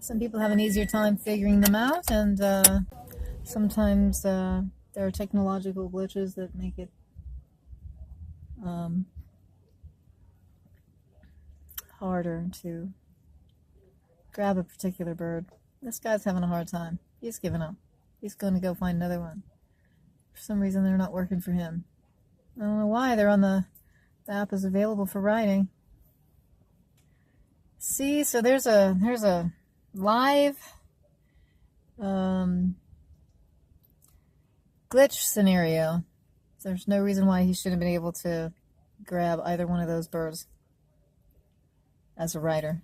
Some people have an easier time figuring them out, and sometimes there are technological glitches that make it harder to grab a particular bird. This guy's having a hard time. He's given up. He's going to go find another one. For some reason, they're not working for him. I don't know why. They're on the app is available for writing. See, so there's a live glitch scenario. There's no reason why he shouldn't have been able to grab either one of those birds as a writer.